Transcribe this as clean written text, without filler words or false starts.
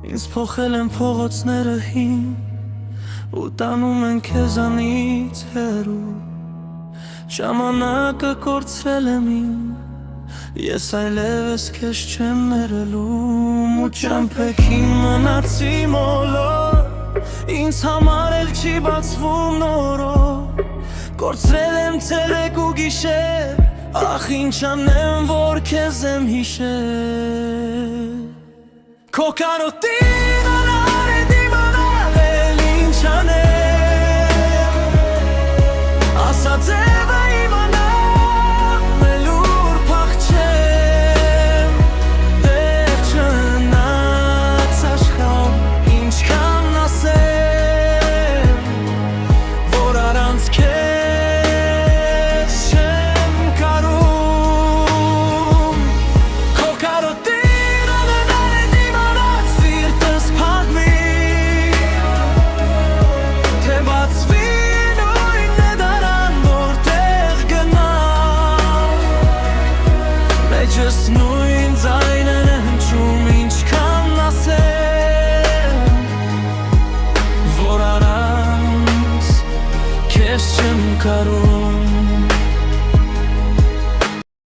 Ինձ փոխել են փողոցները հին ու տանում են քեզանից հեռու Ժամանակը կորցրել եմ իմ Ես այլևս քեզ չեմ ներելու Ու ճամփեքին մնացի մոլոր Ինձ համար էլ չի բացվում նորով Կորցրել եմ ցերեկ ու գիշեր Ախ ինչ անեմ որ քեզ եմ հիշել Քո կարոտին անար է դիմանալ էլ ինչ անեմ Ասած ձևը իմանամ էլ ուր փախչեմ Դեղ չնաց աշխամ ինչքան ասեմ Որ առանց քեզ չեմ կարում Քո կարոտին Just նույն ձայնն են հնչում ինչքան ասեմ Որ առանց քեզ չեմ կարում